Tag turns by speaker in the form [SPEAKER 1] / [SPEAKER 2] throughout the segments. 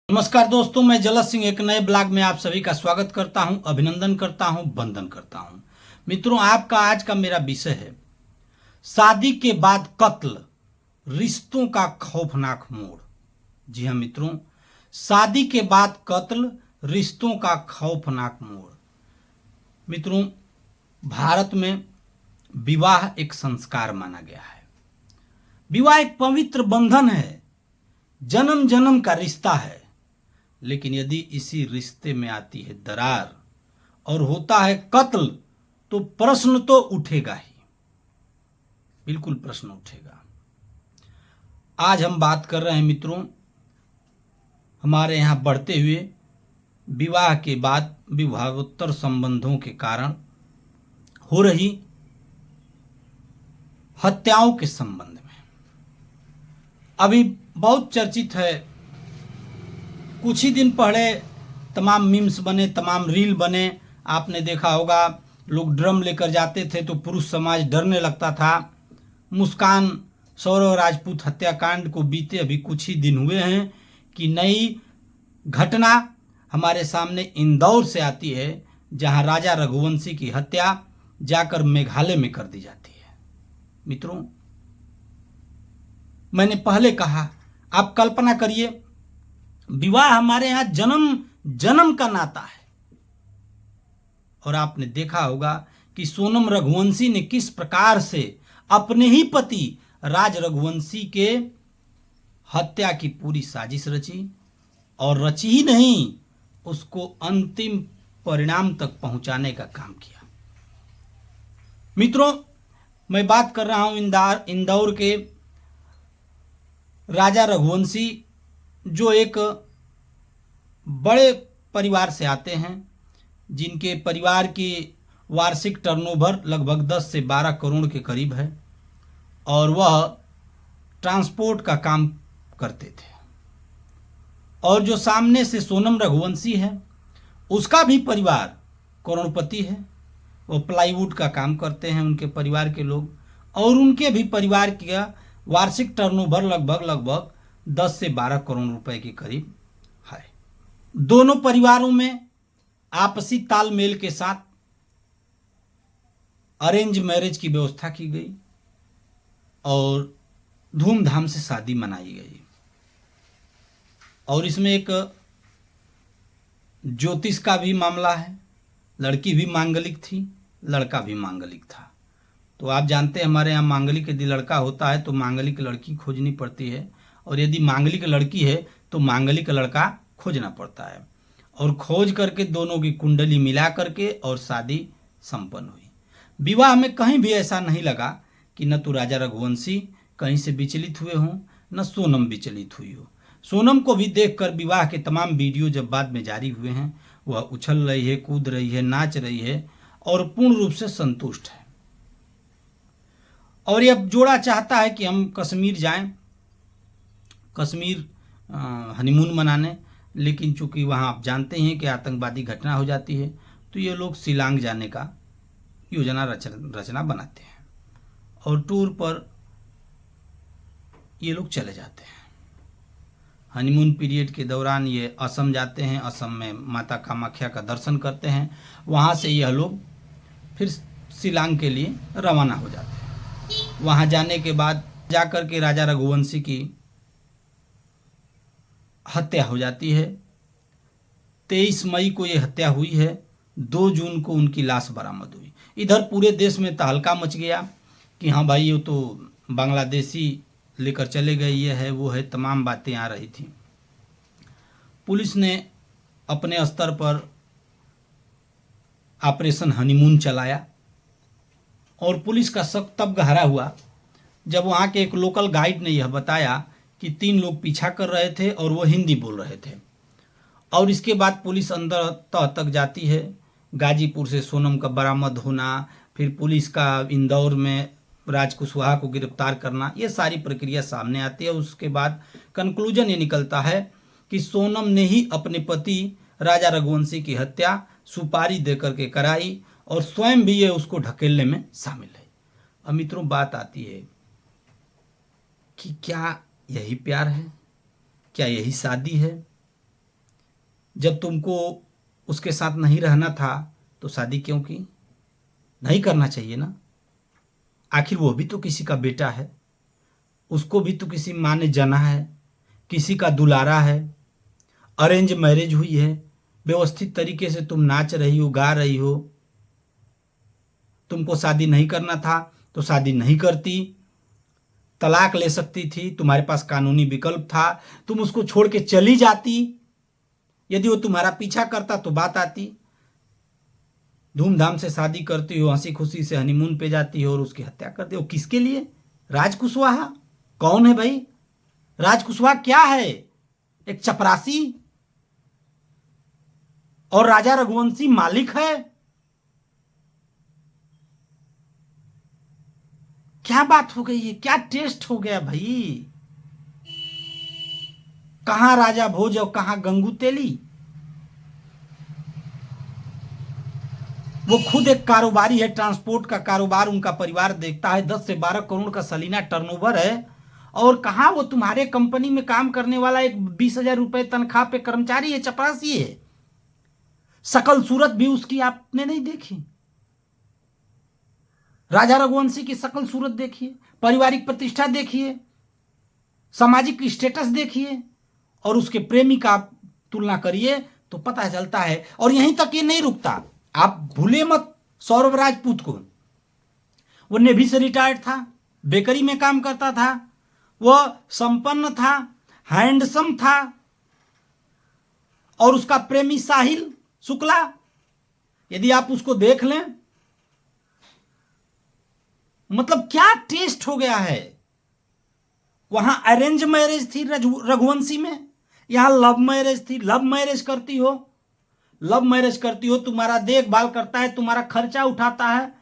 [SPEAKER 1] नमस्कार दोस्तों, मैं जलत सिंह एक नए ब्लॉग में आप सभी का स्वागत करता हूं, अभिनंदन करता हूं, वंदन करता हूं। मित्रों, आपका आज का मेरा विषय है शादी के बाद कत्ल, रिश्तों का खौफनाक मोड़। जी हां मित्रों, शादी के बाद कत्ल, रिश्तों का खौफनाक मोड़। मित्रों, भारत में विवाह एक संस्कार माना गया है। विवाह एक पवित्र बंधन है, जन्म जन्म का रिश्ता है। लेकिन यदि इसी रिश्ते में आती है दरार और होता है कत्ल, तो प्रश्न तो उठेगा ही, बिल्कुल प्रश्न उठेगा। आज हम बात कर रहे हैं मित्रों, हमारे यहां बढ़ते हुए विवाह के बाद विवाहोत्तर संबंधों के कारण हो रही हत्याओं के संबंध में। अभी बहुत चर्चित है, कुछ ही दिन पहले तमाम मीम्स बने, तमाम रील बने। आपने देखा होगा, लोग ड्रम लेकर जाते थे तो पुरुष समाज डरने लगता था। मुस्कान सौरव राजपूत हत्याकांड को बीते अभी कुछ ही दिन हुए हैं कि नई घटना हमारे सामने इंदौर से आती है, जहां राजा रघुवंशी की हत्या जाकर मेघालय में कर दी जाती है। मित्रों, मैंने पहले कहा, आप कल्पना करिए, विवाह हमारे यहां जन्म जन्म का नाता है। और आपने देखा होगा कि सोनम रघुवंशी ने किस प्रकार से अपने ही पति राज रघुवंशी के हत्या की पूरी साजिश रची, और रची ही नहीं, उसको अंतिम परिणाम तक पहुंचाने का काम किया। मित्रों, मैं बात कर रहा हूं इंदौर के राजा रघुवंशी, जो एक बड़े परिवार से आते हैं, जिनके परिवार की वार्षिक टर्नओवर लगभग 10 से 12 करोड़ के करीब है, और वह ट्रांसपोर्ट का काम करते थे। और जो सामने से सोनम रघुवंशी है, उसका भी परिवार करोड़पति है। वो प्लाईवुड का काम करते हैं, उनके परिवार के लोग, और उनके भी परिवार का वार्षिक टर्नओवर लगभग 10 से 12 करोड़ रुपए के करीब है। दोनों परिवारों में आपसी तालमेल के साथ अरेंज मैरिज की व्यवस्था की गई और धूमधाम से शादी मनाई गई। और इसमें एक ज्योतिष का भी मामला है। लड़की भी मांगलिक थी, लड़का भी मांगलिक था। तो आप जानते हैं, हमारे यहाँ मांगलिक यदि लड़का होता है तो मांगलिक लड़की खोजनी पड़ती है, और यदि मांगलिक लड़की है तो मांगलिक लड़का खोजना पड़ता है। और खोज करके दोनों की कुंडली मिला करके और शादी संपन्न हुई। विवाह में कहीं भी ऐसा नहीं लगा कि न तो राजा रघुवंशी कहीं से विचलित हुए हों, न सोनम विचलित हुई हो। सोनम को भी देखकर विवाह के तमाम वीडियो जब बाद में जारी हुए हैं, वह उछल रही है, कूद रही है, नाच रही है और पूर्ण रूप से संतुष्ट है। और यह जोड़ा चाहता है कि हम कश्मीर जाएं, कश्मीर हनीमून मनाने, लेकिन चूंकि वहाँ आप जानते हैं कि आतंकवादी घटना हो जाती है, तो ये लोग शिलांग जाने का योजना रचना बनाते हैं और टूर पर ये लोग चले जाते हैं। हनीमून पीरियड के दौरान ये असम जाते हैं, असम में माता कामाख्या का दर्शन करते हैं। वहाँ से यह लोग फिर शिलांग के लिए रवाना हो जाते हैं। वहाँ जाने के बाद जाकर के राजा रघुवंशी की हत्या हो जाती है। 23 मई को ये हत्या हुई है, 2 जून को उनकी लाश बरामद हुई। इधर पूरे देश में तहलका मच गया कि हाँ भाई, ये तो बांग्लादेशी लेकर चले गए, ये है वो है, तमाम बातें आ रही थी। पुलिस ने अपने स्तर पर ऑपरेशन हनीमून चलाया, और पुलिस का शक तब गहरा हुआ जब वहाँ के एक लोकल गाइड ने यह बताया कि 3 लोग पीछा कर रहे थे और वो हिंदी बोल रहे थे। और इसके बाद पुलिस अंदर तह तक जाती है। गाजीपुर से सोनम का बरामद होना, फिर पुलिस का इंदौर में राज कुशवाहा को गिरफ्तार करना, ये सारी प्रक्रिया सामने आती है। उसके बाद कंक्लूजन ये निकलता है कि सोनम ने ही अपने पति राजा रघुवंशी की हत्या सुपारी देकर के कराई, और स्वयं भी ये उसको ढकेलने में शामिल है। अब मित्रों, बात आती है कि क्या यही प्यार है? क्या यही शादी है? जब तुमको उसके साथ नहीं रहना था तो शादी क्यों की? नहीं करना चाहिए ना। आखिर वो भी तो किसी का बेटा है, उसको भी तो किसी माँ ने जना है, किसी का दुलारा है। अरेंज मैरिज हुई है, व्यवस्थित तरीके से तुम नाच रही हो, गा रही हो। तुमको शादी नहीं करना था तो शादी नहीं करती, तलाक ले सकती थी, तुम्हारे पास कानूनी विकल्प था, तुम उसको छोड़ के चली जाती। यदि वो तुम्हारा पीछा करता तो बात आती। धूमधाम से शादी करती हो, हंसी खुशी से हनीमून पे जाती हो और उसकी हत्या करती हो। किसके लिए? राज कुशवाहा कौन है भाई? राज कुशवाहा क्या है? एक चपरासी? और राजा रघुवंशी मालिक है? क्या बात हो गई है? क्या टेस्ट हो गया भाई? कहां राजा भोज और कहां गंगू तेली? वो खुद एक कारोबारी है, ट्रांसपोर्ट का कारोबार उनका परिवार देखता है, 10 से 12 करोड़ का सालाना टर्नओवर है। और कहां वो तुम्हारे कंपनी में काम करने वाला एक 20,000 रुपए तनख्वाह पे कर्मचारी है, चपरासी है। शकल सूरत भी उसकी आपने नहीं देखी। राजा रघुवंशी की शकल सूरत देखिए, पारिवारिक प्रतिष्ठा देखिए, सामाजिक स्टेटस देखिए और उसके प्रेमी का तुलना करिए तो पता चलता है। और यहीं तक ये नहीं रुकता, आप भूले मत सौरभ राजपूत को। वो नेवी से रिटायर्ड था, बेकरी में काम करता था, वह संपन्न था, हैंडसम था। और उसका प्रेमी साहिल शुक्ला, यदि आप उसको देख लें, मतलब क्या टेस्ट हो गया है। वहां अरेंज मैरिज थी रघुवंशी में, यहां लव मैरिज थी। लव मैरिज करती हो, लव मैरिज करती हो, तुम्हारा देखभाल करता है, तुम्हारा खर्चा उठाता है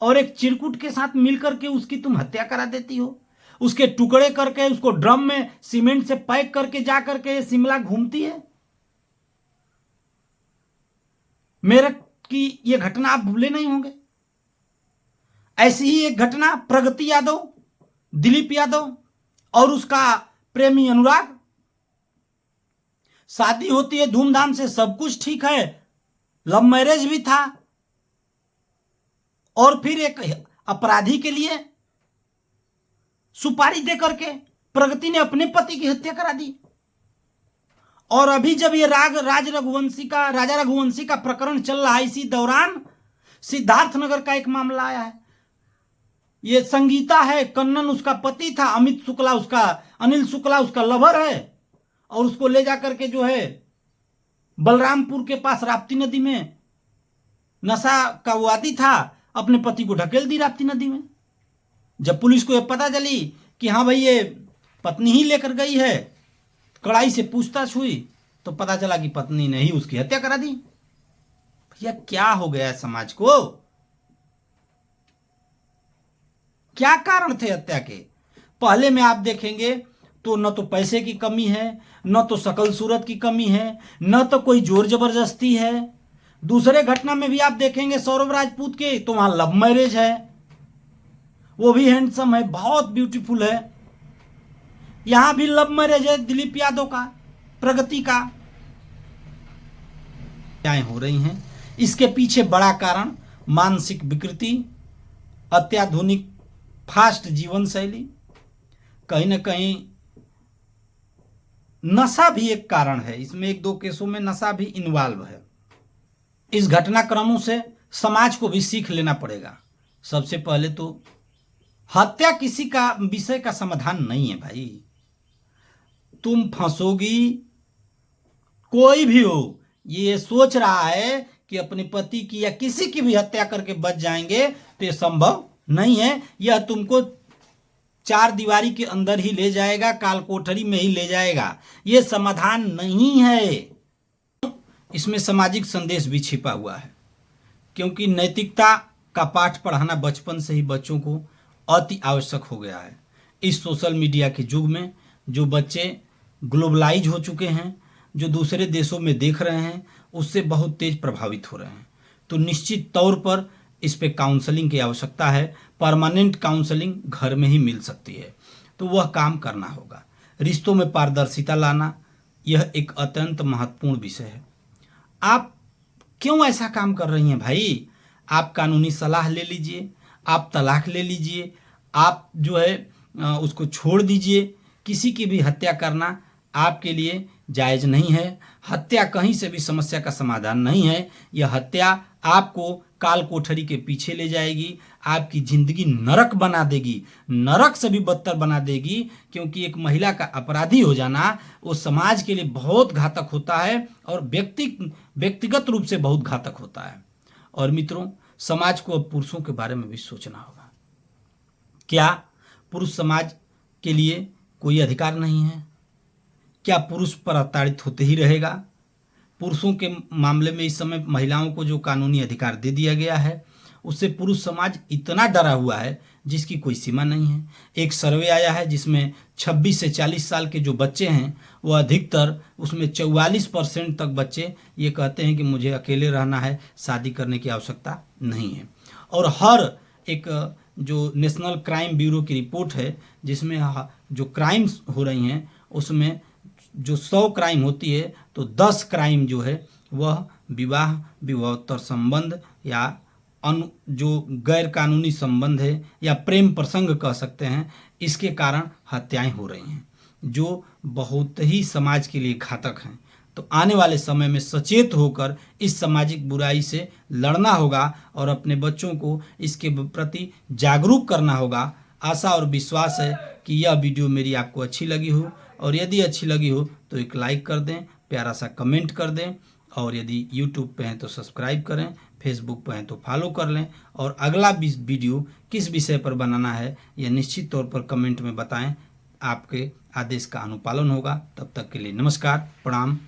[SPEAKER 1] और एक चिरकुट के साथ मिलकर के उसकी तुम हत्या करा देती हो। उसके टुकड़े करके उसको ड्रम में सीमेंट से पैक करके जा करके शिमला घूमती है। मेरठ की यह घटना आप भूले नहीं होंगे। ऐसी ही एक घटना प्रगति यादव, दिलीप यादव और उसका प्रेमी अनुराग। शादी होती है धूमधाम से, सब कुछ ठीक है, लव मैरिज भी था। और फिर एक अपराधी के लिए सुपारी दे करके प्रगति ने अपने पति की हत्या करा दी। और अभी जब ये राजा रघुवंशी का प्रकरण चल रहा है, इसी दौरान सिद्धार्थनगर का एक मामला आया है। ये संगीता है, कन्नन उसका पति था, अमित शुक्ला उसका, अनिल शुक्ला उसका लवर है। और उसको ले जाकर के जो है बलरामपुर के पास राप्ती नदी में, नशा का वो आदी था, अपने पति को ढकेल दी राप्ती नदी में। जब पुलिस को यह पता चली कि हाँ भाई ये पत्नी ही लेकर गई है, कड़ाई से पूछताछ हुई तो पता चला कि पत्नी ने ही उसकी हत्या करा दी। भैया क्या हो गया है समाज को? क्या कारण थे हत्या के? पहले में आप देखेंगे तो न तो पैसे की कमी है, न तो शकल सूरत की कमी है, न तो कोई जोर जबरदस्ती है। दूसरे घटना में भी आप देखेंगे सौरभ राजपूत के, तो वहां लव मैरिज है, वो भी हैंडसम है, बहुत ब्यूटीफुल है। यहां भी लव मैरिज है दिलीप यादव का, प्रगति का। क्या हो रही हैं? इसके पीछे बड़ा कारण मानसिक विकृति, अत्याधुनिक फास्ट जीवन शैली, कहीं ना कहीं नशा भी एक कारण है। इसमें 1-2 केसों में नशा भी इन्वॉल्व है। इस घटनाक्रमों से समाज को भी सीख लेना पड़ेगा। सबसे पहले तो हत्या किसी का विषय का समाधान नहीं है भाई। तुम फंसोगी, कोई भी हो ये सोच रहा है कि अपने पति की या किसी की भी हत्या करके बच जाएंगे, तो यह संभव नहीं है। यह तुमको 4 दीवारी के अंदर ही ले जाएगा, काल कोठरी में ही ले जाएगा। यह समाधान नहीं है। इसमें सामाजिक संदेश भी छिपा हुआ है, क्योंकि नैतिकता का पाठ पढ़ाना बचपन से ही बच्चों को अति आवश्यक हो गया है। इस सोशल मीडिया के युग में जो बच्चे ग्लोबलाइज हो चुके हैं, जो दूसरे देशों में देख रहे हैं, उससे बहुत तेज प्रभावित हो रहे हैं। तो निश्चित तौर पर इस पे काउंसलिंग की आवश्यकता है। परमानेंट काउंसलिंग घर में ही मिल सकती है, तो वह काम करना होगा। रिश्तों में पारदर्शिता लाना, यह एक अत्यंत महत्वपूर्ण विषय है। आप क्यों ऐसा काम कर रही हैं भाई? आप कानूनी सलाह ले लीजिए, आप तलाक ले लीजिए, आप जो है उसको छोड़ दीजिए। किसी की भी हत्या करना आपके लिए जायज़ नहीं है। हत्या कहीं से भी समस्या का समाधान नहीं है। यह हत्या आपको काल कोठरी के पीछे ले जाएगी, आपकी ज़िंदगी नरक बना देगी, नरक से भी बदतर बना देगी, क्योंकि एक महिला का अपराधी हो जाना वो समाज के लिए बहुत घातक होता है और व्यक्तिगत रूप से बहुत घातक होता है। और मित्रों, समाज को अब पुरुषों के बारे में भी सोचना होगा। क्या पुरुष समाज के लिए कोई अधिकार नहीं है? क्या पुरुष प्रताड़ित होते ही रहेगा? पुरुषों के मामले में इस समय महिलाओं को जो कानूनी अधिकार दे दिया गया है, उससे पुरुष समाज इतना डरा हुआ है जिसकी कोई सीमा नहीं है। एक सर्वे आया है जिसमें 26 से 40 साल के जो बच्चे हैं वो अधिकतर, उसमें 44% तक बच्चे ये कहते हैं कि मुझे अकेले रहना है, शादी करने की आवश्यकता नहीं है। और हर एक जो नेशनल क्राइम ब्यूरो की रिपोर्ट है जिसमें जो क्राइम्स हो रही हैं उसमें जो 100 क्राइम होती है तो 10 क्राइम जो है वह विवाह, विवाहोत्तर संबंध या जो गैर कानूनी संबंध है या प्रेम प्रसंग कह सकते हैं, इसके कारण हत्याएं हो रही हैं, जो बहुत ही समाज के लिए घातक हैं। तो आने वाले समय में सचेत होकर इस सामाजिक बुराई से लड़ना होगा और अपने बच्चों को इसके प्रति जागरूक करना होगा। आशा और विश्वास है कि यह वीडियो मेरी आपको अच्छी लगी हो, और यदि अच्छी लगी हो तो एक लाइक कर दें, प्यारा सा कमेंट कर दें, और यदि यूट्यूब पे हैं तो सब्सक्राइब करें, फेसबुक पे हैं तो फॉलो कर लें। और अगला वीडियो किस विषय पर बनाना है यह निश्चित तौर पर कमेंट में बताएं। आपके आदेश का अनुपालन होगा। तब तक के लिए नमस्कार, प्रणाम।